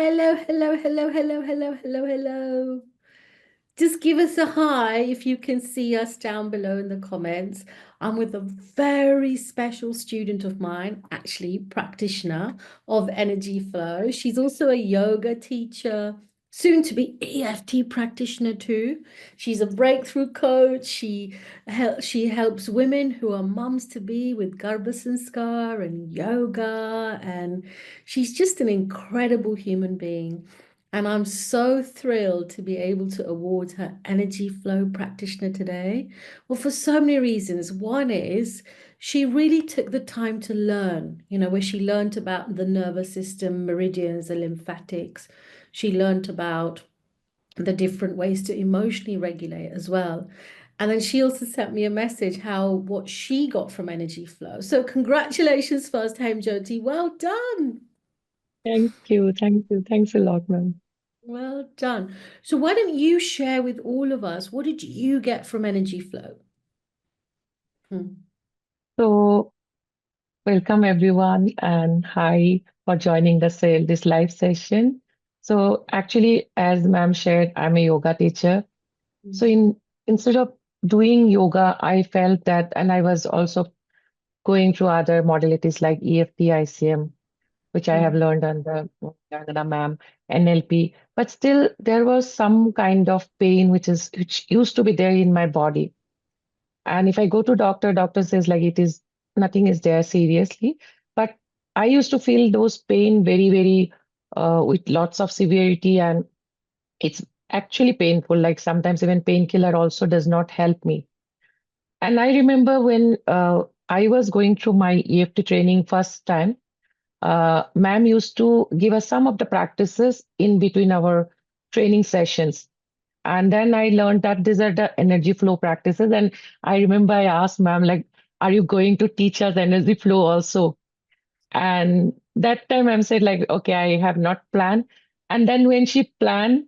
Hello, hello, hello, hello, hello, hello, hello. Just give us a hi if you can see us down below in the comments. I'm with a very special student of mine, actually, practitioner of energy flow. She's also a yoga teacher, soon to be EFT practitioner too. She's a breakthrough coach. She helps women who are mums to be with Garbhasanskar and yoga, and she's just an incredible human being. And I'm so thrilled to be able to award her Energy Flow Practitioner today. Well, for so many reasons. One is she really took the time to learn, where she learned about the nervous system, meridians, the lymphatics. She learned about the different ways to emotionally regulate as well. And then she also sent me a message how what she got from Energy Flow. So congratulations first, Hemjyoti. Well done. Thank you. Thank you. Thanks a lot, ma'am. Well done. So why don't you share with all of us, what did you get from Energy Flow? Hmm. So, welcome everyone, and hi for joining this live session. So, actually, as ma'am shared, I'm a yoga teacher. So, instead of doing yoga, I felt that, and I was also going through other modalities like EFT, ICM, which I have Hmm. learned under Rangana ma'am, NLP. But still, there was some kind of pain which used to be there in my body. And if I go to doctor says like it is nothing is there seriously. But I used to feel those pain very, with lots of severity, and it's actually painful. Like sometimes even painkiller also does not help me. And I remember when I was going through my EFT training first time, ma'am used to give us some of the practices in between our training sessions. And then I learned that these are the energy flow practices. And I remember I asked ma'am, like, are you going to teach us energy flow also? And that time ma'am said, like, okay, I have not planned. And then when she planned,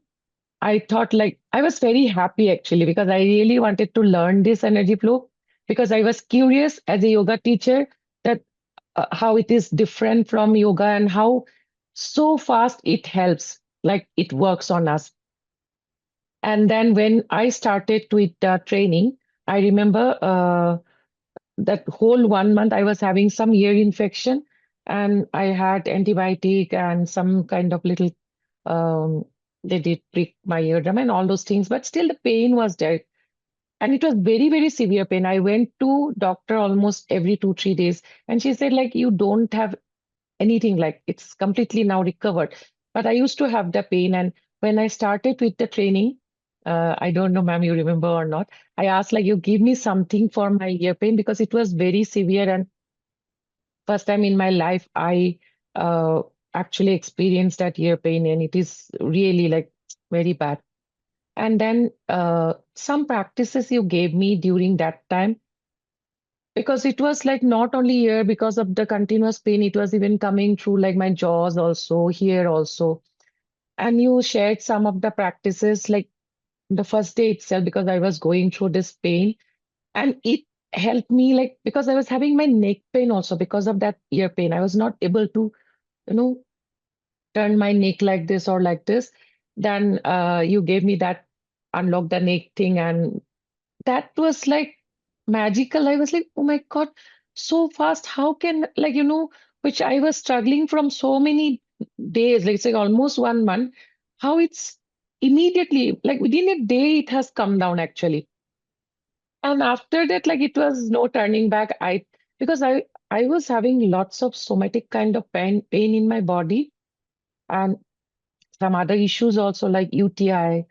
I thought like I was very happy actually because I really wanted to learn this energy flow because I was curious as a yoga teacher that how it is different from yoga and how so fast it helps, like it works on us. And then when I started with the training, I remember that whole 1 month I was having some ear infection and I had antibiotic and some kind of little, um, they did prick my eardrum and all those things, but still the pain was there. And it was very severe pain. I went to doctor almost every 2, 3 days, and she said like you don't have anything, like it's completely now recovered. But I used to have the pain. And when I started with the training, I don't know, ma'am, you remember or not, I asked like you give me something for my ear pain because it was very severe. And first time in my life, I uh, actually experienced that ear pain, and it is really like very bad. And then some practices you gave me during that time, because it was like not only here because of the continuous pain, it was even coming through like my jaws also, here also. And you shared some of the practices like the first day itself because I was going through this pain, and it helped me like because I was having my neck pain also because of that ear pain. I was not able to, you know, turn my neck like this or like this. Then you gave me that unlock the neck thing, and that was like magical. I was like, oh my God, so fast. How can, like, which I was struggling from so many days, like say almost 1 month, how it's immediately, like within a day, it has come down actually. And after that, like it was no turning back. Because I was having lots of somatic kind of pain in my body and some other issues also like UTI,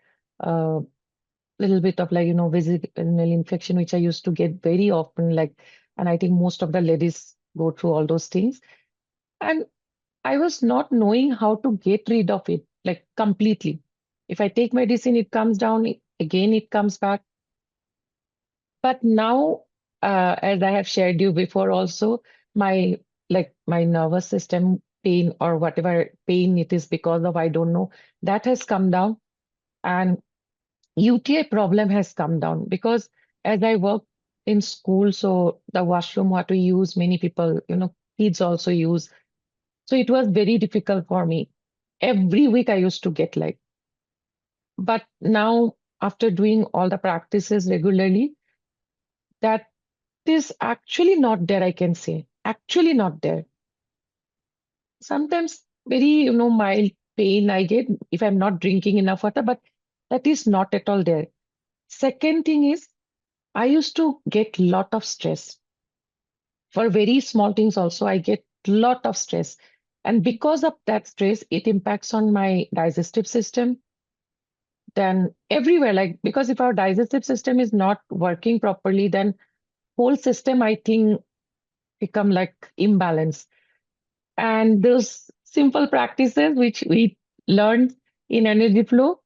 little bit of like, vaginal infection, which I used to get very often, like, and I think most of the ladies go through all those things. And I was not knowing how to get rid of it, like completely. If I take medicine, it comes down, again, it comes back. But now, as I have shared you before also, my my nervous system pain or whatever pain it is because of, I don't know, that has come down. And UTI problem has come down because as I work in school, so the washroom what we use, many people, kids also use. So it was very difficult for me. Every week I used to get like, but now after doing all the practices regularly, that is actually not there, I can say. Actually not there. Sometimes very, mild pain I get if I'm not drinking enough water, but that is not at all there. Second thing is, I used to get lot of stress. For very small things also, I get lot of stress. And because of that stress, it impacts on my digestive system. Then everywhere, like, because if our digestive system is not working properly, then whole system, I think, become like imbalance. And those simple practices which we learned in energy flow,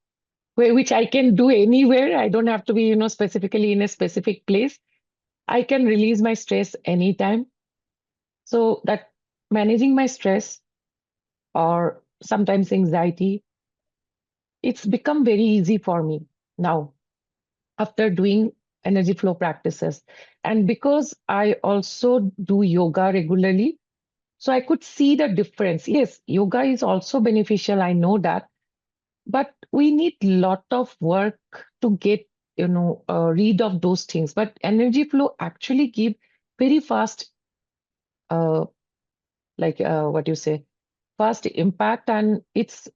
which I can do anywhere. I don't have to be, specifically in a specific place. I can release my stress anytime. So that managing my stress or sometimes anxiety, it's become very easy for me now after doing energy flow practices. And because I also do yoga regularly, so I could see the difference. Yes, yoga is also beneficial. I know that, but we need lot of work to get, rid of those things. But energy flow actually give very fast, uh, what you say, fast impact, and it's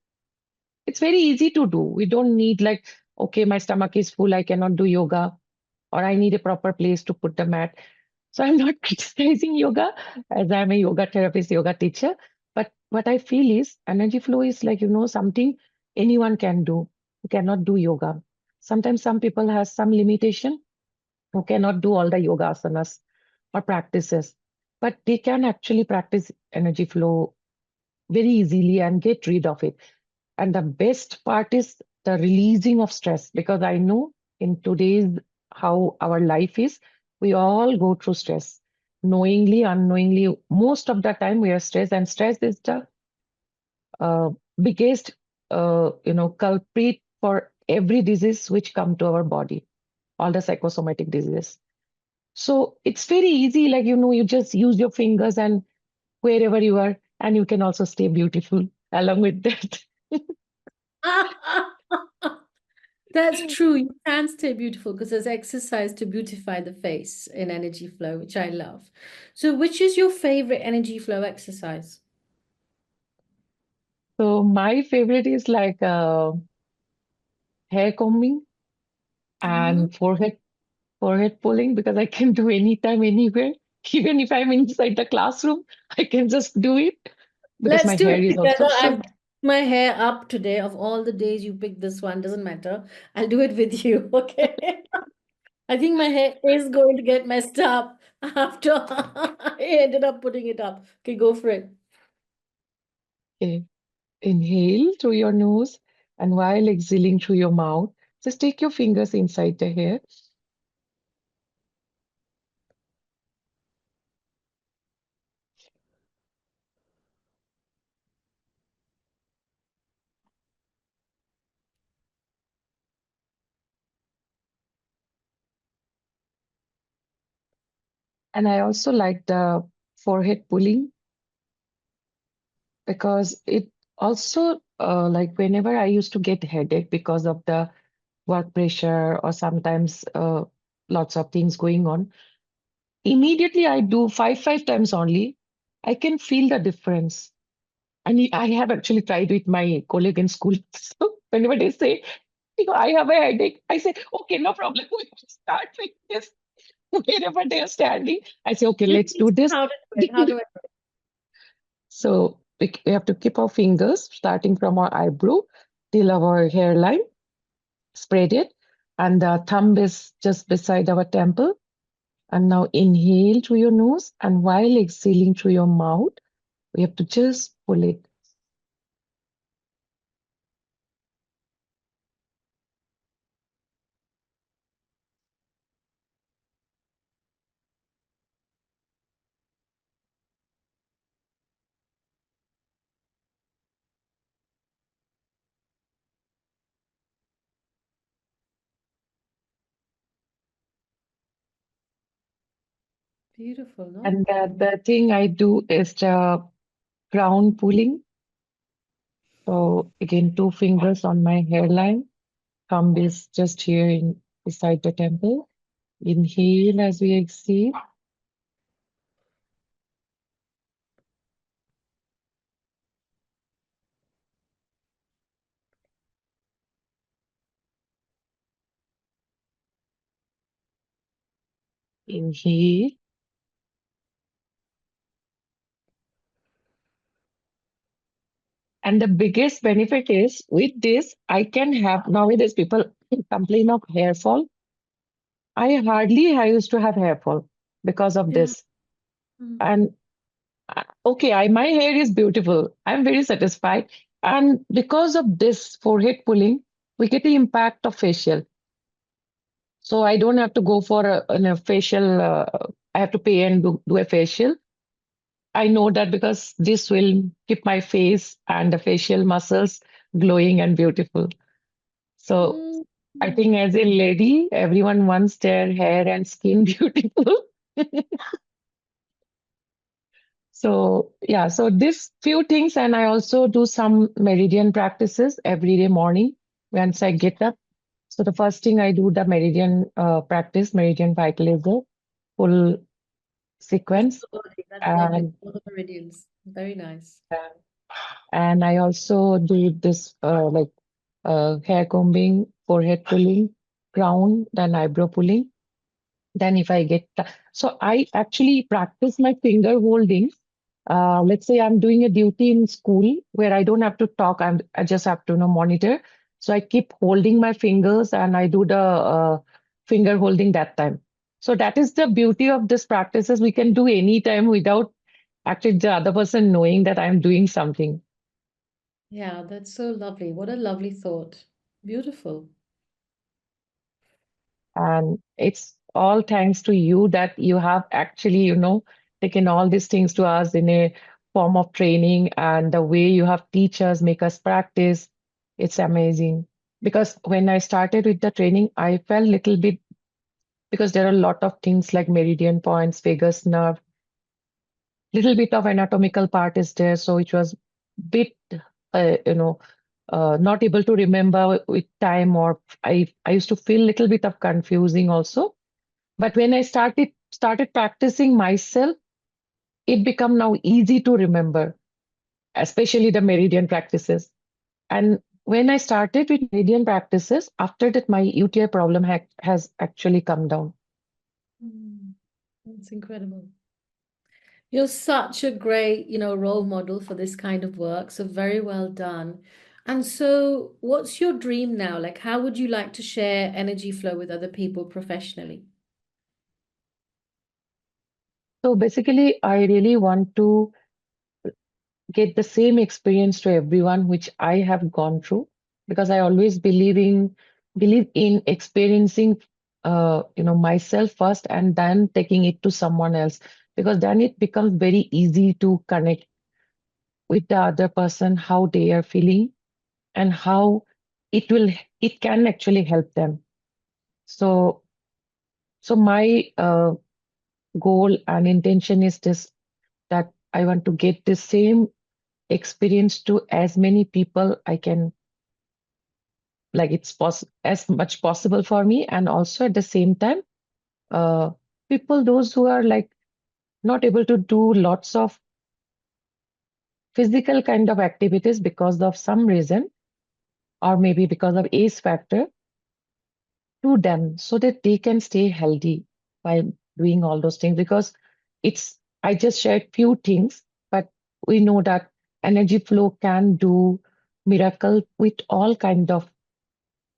very easy to do. We don't need like, okay, my stomach is full, I cannot do yoga, or I need a proper place to put the mat. So I'm not criticizing yoga, as I'm a yoga therapist, yoga teacher. But what I feel is energy flow is like, something anyone can do who cannot do yoga. Sometimes some people have some limitation who cannot do all the yoga asanas or practices, but they can actually practice energy flow very easily and get rid of it. And the best part is the releasing of stress, because I know in today's how our life is, we all go through stress. Knowingly, unknowingly, most of the time we are stressed, and stress is the uh, biggest, culprit for every disease which come to our body, all the psychosomatic diseases. So it's very easy, like, you just use your fingers and wherever you are, and you can also stay beautiful along with that. That's true. You can stay beautiful because there's exercise to beautify the face in energy flow, which I love. So, which is your favorite energy flow exercise? So my favorite is like hair combing Uh-huh. and forehead pulling, because I can do anytime, anywhere. Even if I'm inside the classroom, I can just do it because Let's my do hair it is also together. I've short. picked my hair up today. Of all the days you picked this one, doesn't matter. I'll do it with you. Okay. I think my hair is going to get messed up after I ended up putting it up. Okay, go for it. Okay. Inhale through your nose, and while exhaling through your mouth, just take your fingers inside the hair. And I also like the forehead pulling, because it also, like, whenever I used to get headache because of the work pressure, or sometimes lots of things going on, immediately I do five times only. I can feel the difference. And I have actually tried with my colleague in school. So whenever they say, I have a headache, I say, okay, no problem. We will start with this. Wherever they are standing, I say, okay, You let's teach do me this. how to do it. How do I do it? So we have to keep our fingers starting from our eyebrow till our hairline, spread it, and the thumb is just beside our temple. And now inhale through your nose, and while exhaling through your mouth, we have to just pull it. Beautiful, no? And the thing I do is the crown pulling. So again, two fingers on my hairline. Thumb is just here in beside the temple. Inhale as we exhale. Inhale. And the biggest benefit is with this, I can have nowadays people complain of hair fall. I used to have hair fall because of Yeah. this. Mm. And okay, my hair is beautiful. I'm very satisfied. And because of this forehead pulling, we get the impact of facial. So I don't have to go for a facial. I have to pay and do a facial. I know that because this will keep my face and the facial muscles glowing and beautiful. So Mm. I think as a lady, everyone wants their hair and skin beautiful. So yeah, so this few things, and I also do some meridian practices every day morning once I get up. So the first thing I do the meridian practice, meridian vitalizer, full That's sequence, the body. That's lovely. and All the meridians. Very nice. and I also do this hair combing, forehead pulling, crown, then eyebrow pulling. Then if I get so I actually practice my finger holding. Let's say I'm doing a duty in school where I don't have to talk. I just have to monitor. So I keep holding my fingers and I do the finger holding that time. So that is the beauty of this practices. We can do any time without actually the other person knowing that I'm doing something. Yeah, that's so lovely. What a lovely thought. Beautiful. And it's all thanks to you that you have actually, taken all these things to us in a form of training and the way you have teach us, make us practice. It's amazing. Because when I started with the training, I felt little bit because there are a lot of things like meridian points, vagus nerve, little bit of anatomical part is there. So it was bit, not able to remember with time or I used to feel little bit of confusing also. But when I started practicing myself, it become now easy to remember, especially the meridian practices. And when I started with meridian practices, after that my UTI problem has actually come down. Mm. That's incredible. You're such a great, role model for this kind of work. So very well done. And so, what's your dream now? Like, how would you like to share energy flow with other people professionally? So basically, I really want to get the same experience to everyone which I have gone through because I always believe in experiencing myself first and then taking it to someone else because then it becomes very easy to connect with the other person how they are feeling and how it will it can actually help them. So my goal and intention is this that I want to get the same experience to as many people I can like as much possible for me and also at the same time uh, people those who are like not able to do lots of physical kind of activities because of some reason or maybe because of age factor to them so that they can stay healthy by doing all those things because it's I just shared few things but we know that energy flow can do miracle with all kind of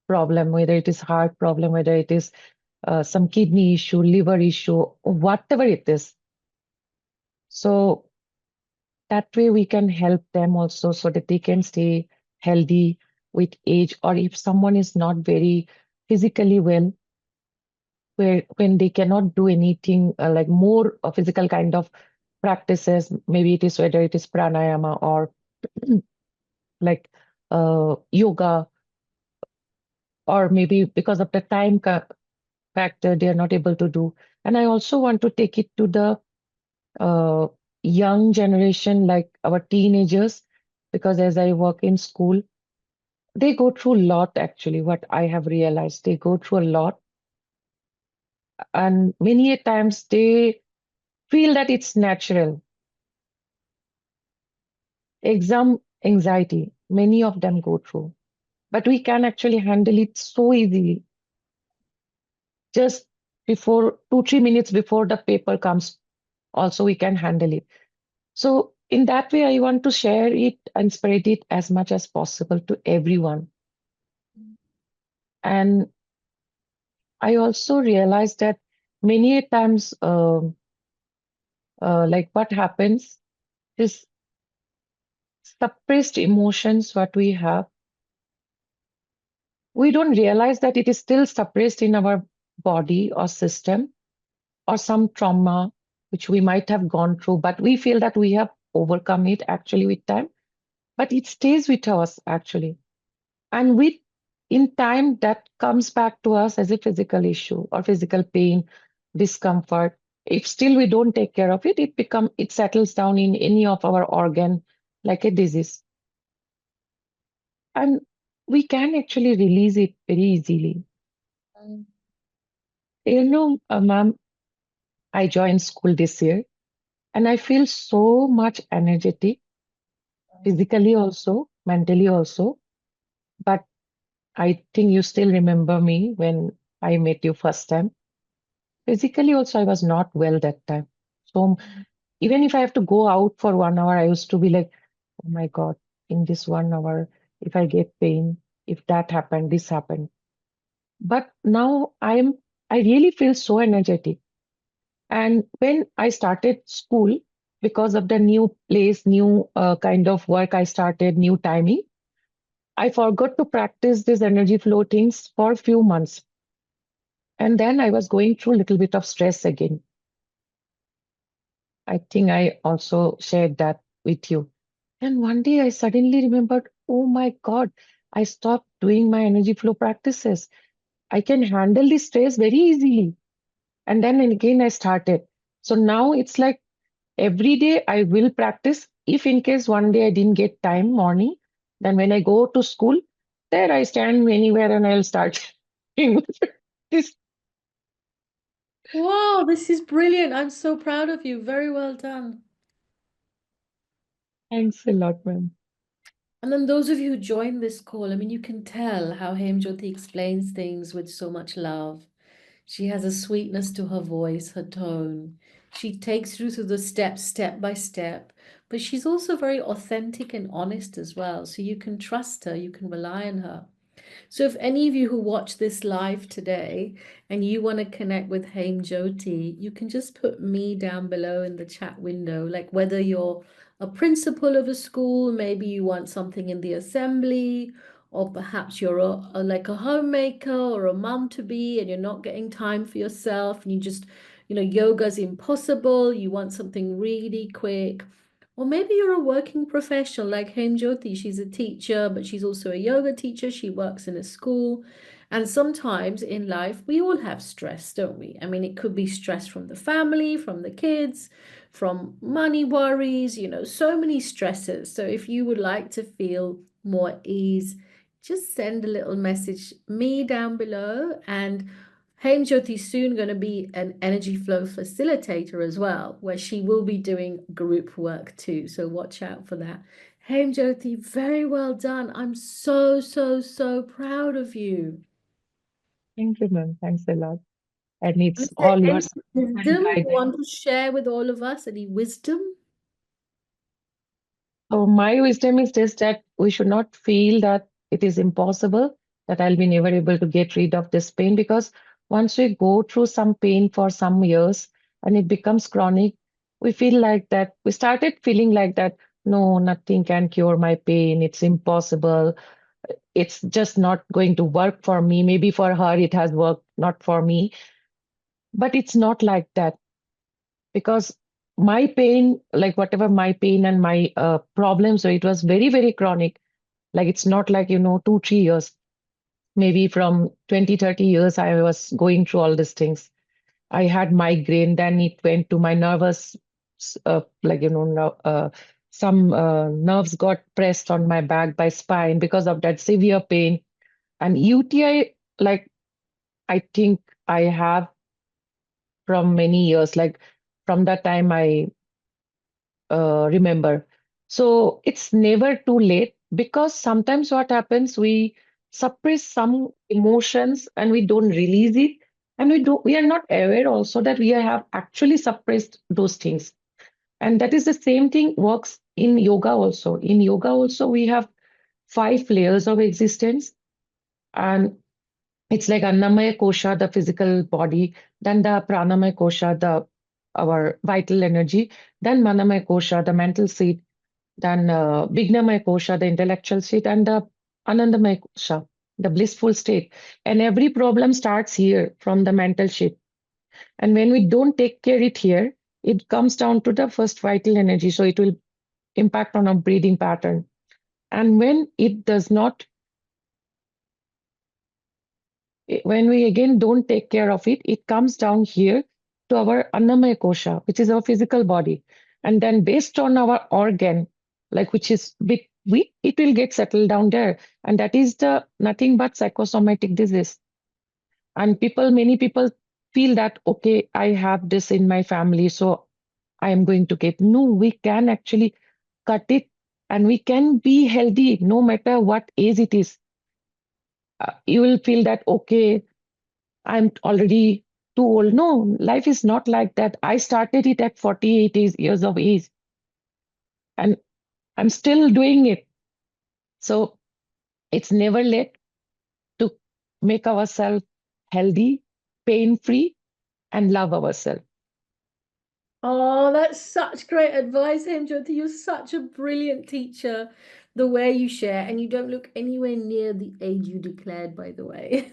problem whether it is heart problem whether it is some kidney issue, liver issue, whatever it is. So that way we can help them also so that they can stay healthy with age, or if someone is not very physically well, where when they cannot do anything like more physical kind of practices, maybe it is whether it is pranayama or like yoga, or maybe because of the factor they are not able to do. And I also want to take it to the uh, young generation, like our teenagers, because as I work in school, they go through a lot actually. What I have realized, they go through a lot, and many a times they feel that it's natural. Exam anxiety, many of them go through, but we can actually handle it so easily. Just before 2, 3 minutes before the paper comes, also we can handle it. So in that way, I want to share it and spread it as much as possible to everyone. And I also realized that many a times, like what happens is suppressed emotions, what we have, we don't realize that it is still suppressed in our body or system, or some trauma which we might have gone through, but we feel that we have overcome it actually with time, but it stays with us actually. And with in time, that comes back to us as a physical issue or physical pain, discomfort. If still we don't take care of it, it settles down in any of our organ like a disease. And we can actually release it very easily. Mm. Ma'am, I joined school this year and I feel so much energetic, physically also, mentally also. But I think you still remember me when I met you first time. Physically also, I was not well that time. So even if I have to go out for 1 hour, I used to be like, oh my God, in this 1 hour, if I get pain, if that happened, this happened. But now I really feel so energetic. And when I started school, because of the new place, new kind of work I started, new timing, I forgot to practice these energy flow things for a few months. And then I was going through a little bit of stress again. I think I also shared that with you. And one day I suddenly remembered, oh my God, I stopped doing my energy flow practices. I can handle this stress very easily. And then again I started. So now it's like every day I will practice. If in case one day I didn't get time morning, then when I go to school, there I stand anywhere and I'll start doing this. Wow, this is brilliant. I'm so proud of you. Very well done. Thanks a lot, ma'am. And then those of you who joined this call, I mean, you can tell how Hemjyoti explains things with so much love. She has a sweetness to her voice, her tone. She takes you through the steps, step by step, but she's also very authentic and honest as well. So you can trust her, you can rely on her. So if any of you who watch this live today and you want to connect with Haim Jyoti, you can just put me down below in the chat window, like whether you're a principal of a school, maybe you want something in the assembly, or perhaps you're like a homemaker or a mom to be and you're not getting time for yourself and you just, yoga's impossible, you want something really quick. Or maybe you're a working professional like Hemjyoti. She's a teacher, but she's also a yoga teacher. She works in a school. And sometimes in life, we all have stress, don't we? I mean, it could be stress from the family, from the kids, from money worries, so many stresses. So if you would like to feel more ease, just send a little message me down below, and Hemjyoti is soon going to be an energy flow facilitator as well, where she will be doing group work too. So watch out for that. Hemjyoti, very well done. I'm so, so, so proud of you. Thank you, ma'am. Thanks a lot. And And it's is there all your any support and wisdom you guidance. want to share with all of us? Any wisdom? So my wisdom is just that we should not feel that it is impossible, that I'll be never able to get rid of this pain, because once we go through some pain for some years and it becomes chronic, we feel like that, we started feeling like that, no, nothing can cure my pain. It's impossible. It's just not going to work for me. Maybe for her it has worked, not for me. But it's not like that, because my pain, like whatever my pain and my problems, so it was very, very chronic. Like it's not like, 2, 3 years, maybe from 20, 30 years, I was going through all these things. I had migraine, then it went to my nervous, like, some nerves got pressed on my back by spine because of that severe pain. And UTI, like I think I have from many years, like from that time I remember. So it's never too late, because sometimes what happens, we suppress some emotions and we don't release it. And we are not aware also that we have actually suppressed those things. And that is the same thing works in yoga also. In yoga also, we have 5 layers of existence. And it's like Annamaya Kosha, the physical body, then the Pranamaya Kosha, the our vital energy, then Manamaya Kosha, the mental seat, then Vignamaya Kosha, the intellectual state, and the Anandamaya Kosha, the blissful state. And every problem starts here from the mental shape. And when we don't take care it here, it comes down to the first vital energy. So it will impact on our breathing pattern. And when we again don't take care of it, it comes down here to our Annamaya Kosha, which is our physical body. And then based on our organ, like which is bit weak, it will get settled down there. And that is the nothing but psychosomatic disease. And many people feel that, okay, I have this in my family, so I am going to get. No, we can actually cut it, and we can be healthy no matter what age it is. You will feel that, okay, I'm already too old. No, life is not like that. I started it at 48 years of age, and I'm still doing it. So it's never late to make ourselves healthy, pain free, and love ourselves. Oh, that's such great advice, Hemjyoti. You're such a brilliant teacher. The way you share, and you don't look anywhere near the age you declared, by the way.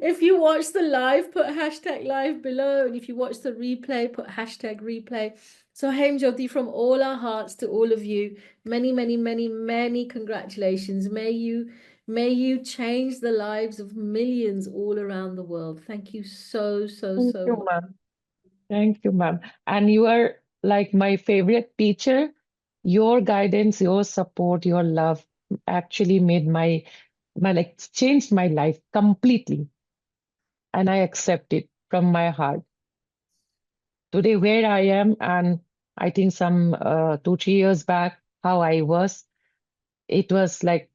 If you watch the live, put hashtag live below. And if you watch the replay, put hashtag replay. So, Hemjyoti, from all our hearts to all of you, many, many, many, many congratulations. May you change the lives of millions all around the world. Thank you so, so, Thank so you, much. ma'am. Thank you, ma'am. And you are like my favorite teacher. Your guidance, your support, your love actually made my like changed my life completely. And I accept it from my heart. Today, where I am, and I think some 2, 3 years back, how I was, it was like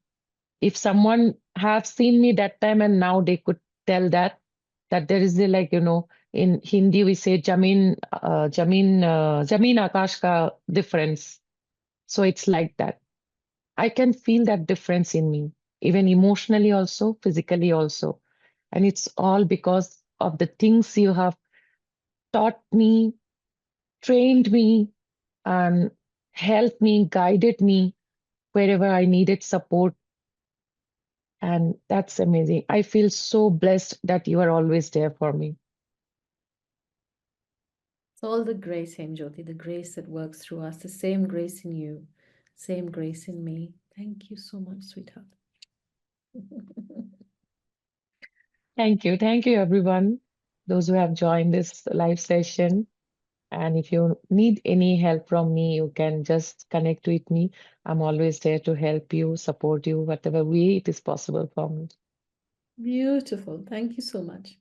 if someone have seen me that time and now they could tell that there is a, like, in Hindi we say Jameen Akash ka difference. So it's like that. I can feel that difference in me, even emotionally also, physically also. And it's all because of the things you have taught me, trained me, and helped me, guided me wherever I needed support. And that's amazing. I feel so blessed that you are always there for me. It's all the grace, Hemjyoti, the grace that works through us, the same grace in you, same grace in me. Thank you so much, sweetheart. Thank you. Thank you, everyone, those who have joined this live session. And if you need any help from me, you can just connect with me. I'm always there to help you, support you, whatever way it is possible for me. Beautiful. Thank you so much.